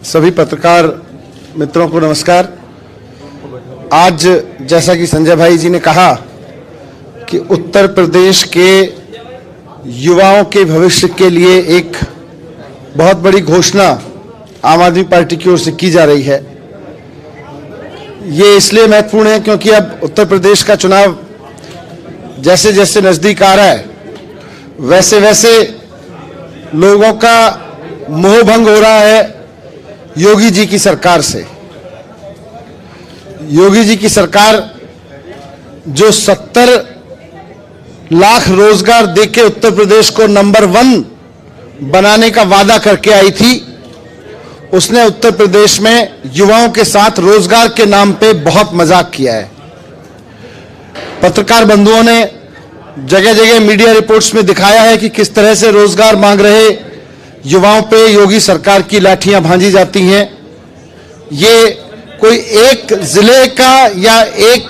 सभी पत्रकार मित्रों को नमस्कार। आज जैसा कि संजय भाई जी ने कहा कि उत्तर प्रदेश के युवाओं के भविष्य के लिए एक बहुत बड़ी घोषणा आम आदमी पार्टी की ओर से की जा रही है। ये इसलिए महत्वपूर्ण है क्योंकि अब उत्तर प्रदेश का चुनाव जैसे जैसे नजदीक आ रहा है वैसे वैसे लोगों का मोहभंग हो रहा है योगी जी की सरकार से। योगी जी की सरकार जो 70 लाख रोजगार देके उत्तर प्रदेश को नंबर 1 बनाने का वादा करके आई थी, उसने उत्तर प्रदेश में युवाओं के साथ रोजगार के नाम पे बहुत मजाक किया है। पत्रकार बंधुओं ने जगह जगह मीडिया रिपोर्ट्स में दिखाया है कि किस तरह से रोजगार मांग रहे युवाओं पे योगी सरकार की लाठियां भांजी जाती हैं। ये कोई एक जिले का या एक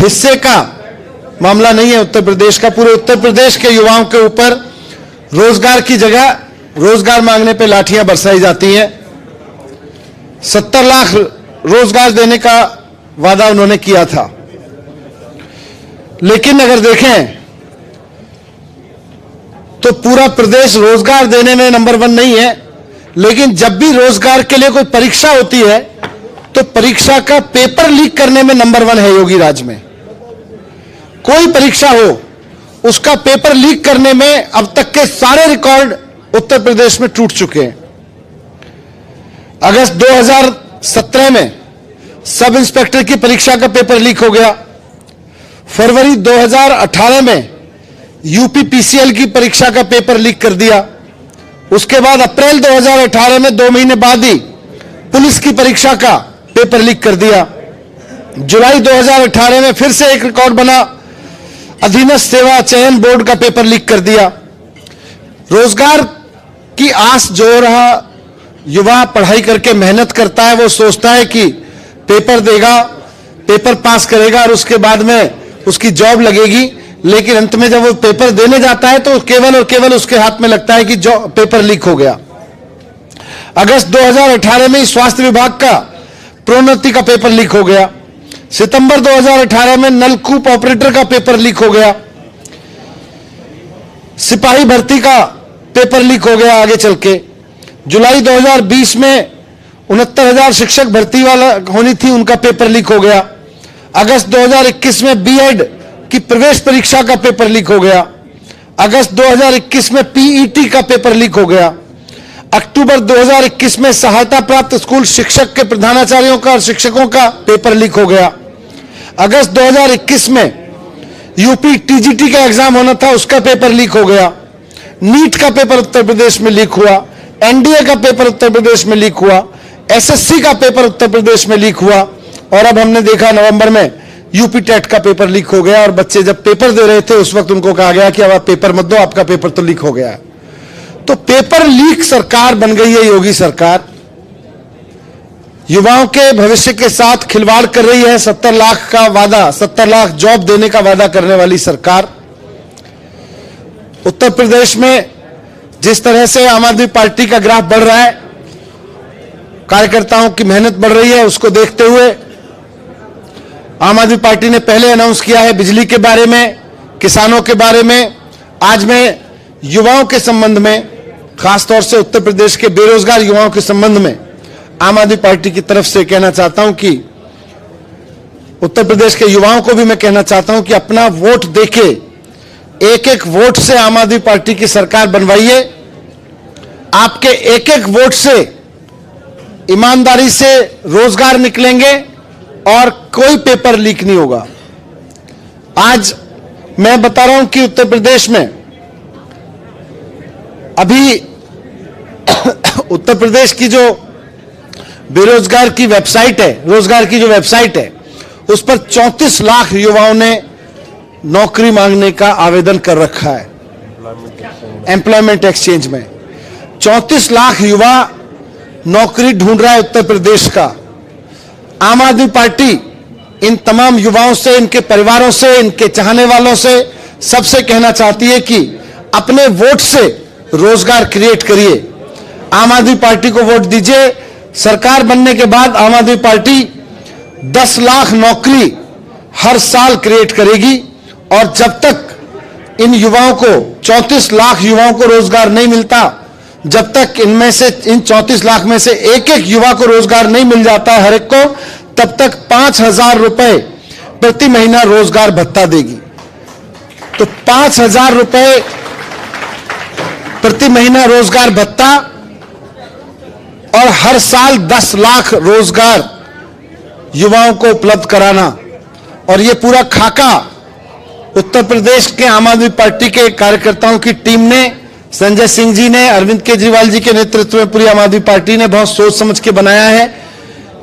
हिस्से का मामला नहीं है उत्तर प्रदेश का। पूरे उत्तर प्रदेश के युवाओं के ऊपर रोजगार की जगह रोजगार मांगने पे लाठियां बरसाई जाती हैं। 70 लाख रोजगार देने का वादा उन्होंने किया था, लेकिन अगर देखें तो पूरा प्रदेश रोजगार देने में नंबर 1 नहीं है। लेकिन जब भी रोजगार के लिए कोई परीक्षा होती है तो परीक्षा का पेपर लीक करने में नंबर 1 है योगी राज में। कोई परीक्षा हो उसका पेपर लीक करने में अब तक के सारे रिकॉर्ड उत्तर प्रदेश में टूट चुके हैं। अगस्त 2017 में सब इंस्पेक्टर की परीक्षा का पेपर लीक हो गया। फरवरी 2018 में यूपी पीसीएल की परीक्षा का पेपर लीक कर दिया। उसके बाद अप्रैल 2018 में 2 महीने बाद ही पुलिस की परीक्षा का पेपर लीक कर दिया। जुलाई 2018 में फिर से एक रिकॉर्ड बना, अधीनस्थ सेवा चयन बोर्ड का पेपर लीक कर दिया। रोजगार की आस जो रहा युवा पढ़ाई करके मेहनत करता है, वो सोचता है कि पेपर देगा, पेपर पास करेगा और उसके बाद में उसकी जॉब लगेगी। लेकिन अंत में जब वो पेपर देने जाता है तो केवल और केवल उसके हाथ में लगता है कि जो पेपर लीक हो गया। अगस्त 2018 में स्वास्थ्य विभाग का प्रोन्नति का पेपर लीक हो गया। सितंबर 2018 में नलकूप ऑपरेटर का पेपर लीक हो गया। सिपाही भर्ती का पेपर लीक हो गया आगे चल के। जुलाई 2020 में 69,000 शिक्षक भर्ती वाला होनी थी, उनका पेपर लीक हो गया। अगस्त 2021 में बीएड की प्रवेश परीक्षा का पेपर लीक हो गया। अगस्त 2021 में पीईटी का पेपर लीक हो गया। अक्टूबर 2021 में सहायता प्राप्त स्कूल शिक्षक के प्रधानाचार्यों का और शिक्षकों का पेपर लीक हो गया। अगस्त 2021 में यूपी टीजीटी का एग्जाम होना था, उसका पेपर लीक हो गया। नीट का पेपर उत्तर प्रदेश में लीक हुआ। एनडीए का पेपर उत्तर प्रदेश में लीक हुआ। एसएससी का पेपर उत्तर प्रदेश में लीक हुआ। और अब हमने देखा नवंबर में यूपी टेट का पेपर लीक हो गया और बच्चे जब पेपर दे रहे थे उस वक्त उनको कहा गया कि अब आप पेपर मत दो, आपका पेपर तो लीक हो गया है। तो पेपर लीक सरकार बन गई है योगी सरकार। युवाओं के भविष्य के साथ खिलवाड़ कर रही है। 70 लाख का वादा, 70 लाख जॉब देने का वादा करने वाली सरकार। उत्तर प्रदेश में जिस तरह से आम आदमी पार्टी का ग्राफ बढ़ रहा है, कार्यकर्ताओं की मेहनत बढ़ रही है, उसको देखते हुए आम आदमी पार्टी ने पहले अनाउंस किया है बिजली के बारे में, किसानों के बारे में। आज मैं युवाओं के संबंध में, खासतौर से उत्तर प्रदेश के बेरोजगार युवाओं के संबंध में आम आदमी पार्टी की तरफ से कहना चाहता हूं कि उत्तर प्रदेश के युवाओं को भी मैं कहना चाहता हूं कि अपना वोट देके, एक एक वोट से आम आदमी पार्टी की सरकार बनवाइए। आपके एक एक वोट से ईमानदारी से रोजगार निकलेंगे और कोई पेपर लीक नहीं होगा। आज मैं बता रहा हूं कि उत्तर प्रदेश में अभी उत्तर प्रदेश की जो बेरोजगार की वेबसाइट है, रोजगार की जो वेबसाइट है, उस पर 34 लाख युवाओं ने नौकरी मांगने का आवेदन कर रखा है। एम्प्लॉयमेंट एक्सचेंज में 34 लाख युवा नौकरी ढूंढ रहा है उत्तर प्रदेश का। आम आदमी पार्टी इन तमाम युवाओं से, इनके परिवारों से, इनके चाहने वालों से सबसे कहना चाहती है कि अपने वोट से रोजगार क्रिएट करिए। आम आदमी पार्टी को वोट दीजिए। सरकार बनने के बाद आम आदमी पार्टी 10 लाख नौकरी हर साल क्रिएट करेगी और जब तक इन युवाओं को 34 लाख युवाओं को रोजगार नहीं मिलता, जब तक इनमें से इन 34 लाख में से एक एक युवा को रोजगार नहीं मिल जाता हर एक को, तब तक 5,000 रुपए प्रति महीना रोजगार भत्ता देगी। तो 5,000 रुपए प्रति महीना रोजगार भत्ता और हर साल 10 लाख रोजगार युवाओं को उपलब्ध कराना, और ये पूरा खाका उत्तर प्रदेश के आम आदमी पार्टी के कार्यकर्ताओं की टीम ने, संजय सिंह जी ने, अरविंद केजरीवाल जी के नेतृत्व में पूरी आम आदमी पार्टी ने बहुत सोच समझ के बनाया है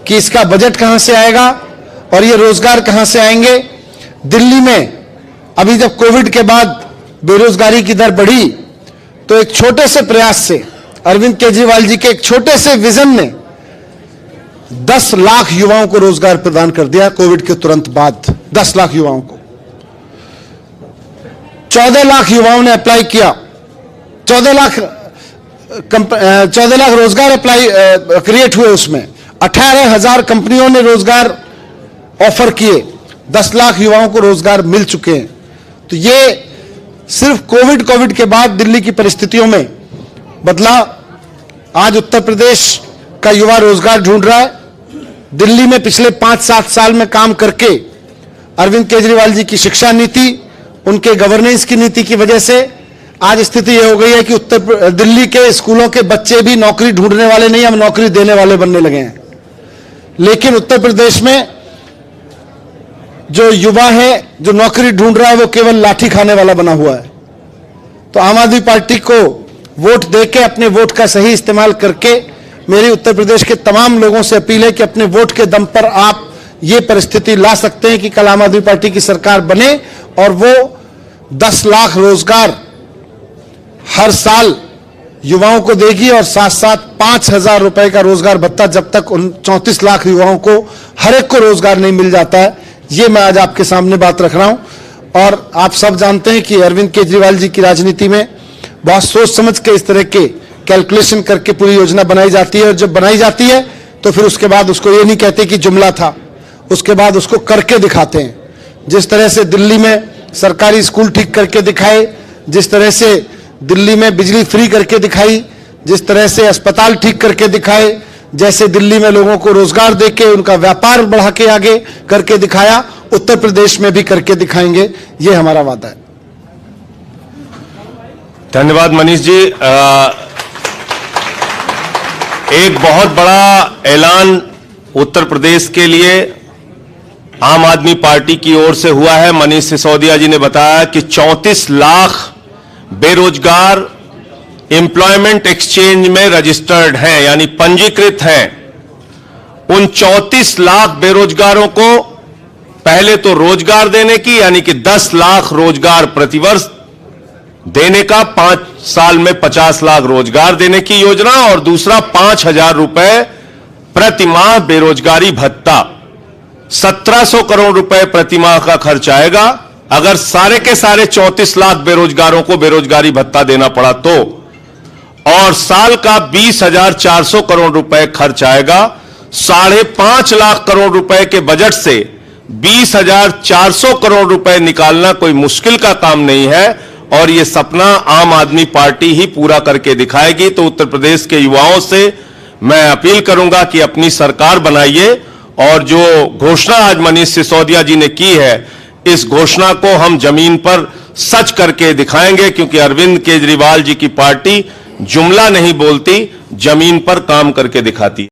कि इसका बजट कहां से आएगा और ये रोजगार कहां से आएंगे। दिल्ली में अभी जब कोविड के बाद बेरोजगारी की दर बढ़ी तो एक छोटे से प्रयास से, अरविंद केजरीवाल जी के एक छोटे से विजन ने 10 लाख युवाओं को रोजगार प्रदान कर दिया। कोविड के तुरंत बाद 10 लाख युवाओं को, 14 लाख युवाओं ने अप्लाई किया, 14 लाख रोजगार अप्लाई क्रिएट हुए। उसमें 18,000 कंपनियों ने रोजगार ऑफर किए, 10 लाख युवाओं को रोजगार मिल चुके हैं। तो ये सिर्फ कोविड के बाद दिल्ली की परिस्थितियों में बदला। आज उत्तर प्रदेश का युवा रोजगार ढूंढ रहा है। दिल्ली में पिछले 5-7 साल में काम करके अरविंद केजरीवाल जी की शिक्षा नीति, उनके गवर्नेंस की नीति की वजह से आज स्थिति यह हो गई है कि दिल्ली के स्कूलों के बच्चे भी नौकरी ढूंढने वाले नहीं, हम नौकरी देने वाले बनने लगे हैं। लेकिन उत्तर प्रदेश में जो युवा है, जो नौकरी ढूंढ रहा है, वो केवल लाठी खाने वाला बना हुआ है। तो आम आदमी पार्टी को वोट देके, अपने वोट का सही इस्तेमाल करके, मेरी उत्तर प्रदेश के तमाम लोगों से अपील है कि अपने वोट के दम पर आप ये परिस्थिति ला सकते हैं कि कल आम आदमी पार्टी की सरकार बने और वो 10 लाख रोजगार हर साल युवाओं को देगी और साथ साथ 5,000 रुपए का रोजगार भत्ता जब तक उन 34 लाख युवाओं को हर एक को रोजगार नहीं मिल जाता है। ये मैं आज आपके सामने बात रख रहा हूं। और आप सब जानते हैं कि अरविंद केजरीवाल जी की राजनीति में बहुत सोच समझ के इस तरह के कैलकुलेशन करके पूरी योजना बनाई जाती है, और जब बनाई जाती है तो फिर उसके बाद उसको ये नहीं कहते कि जुमला था, उसके बाद उसको करके दिखाते हैं। जिस तरह से दिल्ली में सरकारी स्कूल ठीक करके दिखाए, जिस तरह से दिल्ली में बिजली फ्री करके दिखाई, जिस तरह से अस्पताल ठीक करके दिखाए, जैसे दिल्ली में लोगों को रोजगार देके उनका व्यापार बढ़ा के आगे करके दिखाया, उत्तर प्रदेश में भी करके दिखाएंगे, ये हमारा वादा है। धन्यवाद मनीष जी। एक बहुत बड़ा ऐलान उत्तर प्रदेश के लिए आम आदमी पार्टी की ओर से हुआ है। मनीष सिसोदिया जी ने बताया कि 34 लाख बेरोजगार एम्प्लॉयमेंट एक्सचेंज में रजिस्टर्ड हैं, यानी पंजीकृत हैं। उन 34 लाख बेरोजगारों को पहले तो रोजगार देने की, यानी कि 10 लाख रोजगार प्रतिवर्ष देने का, 5 साल में 50 लाख रोजगार देने की योजना, और दूसरा 5,000 रुपए प्रति माह बेरोजगारी भत्ता। 1,700 करोड़ रुपए प्रति माह का खर्च आएगा अगर सारे के सारे 34 लाख बेरोजगारों को बेरोजगारी भत्ता देना पड़ा तो, और साल का 20,400 करोड़ रुपए खर्च आएगा। 5.5 लाख करोड़ रुपए के बजट से 20,400 करोड़ रुपए निकालना कोई मुश्किल का काम नहीं है, और यह सपना आम आदमी पार्टी ही पूरा करके दिखाएगी। तो उत्तर प्रदेश के युवाओं से मैं अपील करूंगा कि अपनी सरकार बनाइए, और जो घोषणा आज मनीष सिसोदिया जी ने की है, इस घोषणा को हम जमीन पर सच करके दिखाएंगे, क्योंकि अरविंद केजरीवाल जी की पार्टी जुमला नहीं बोलती, जमीन पर काम करके दिखाती।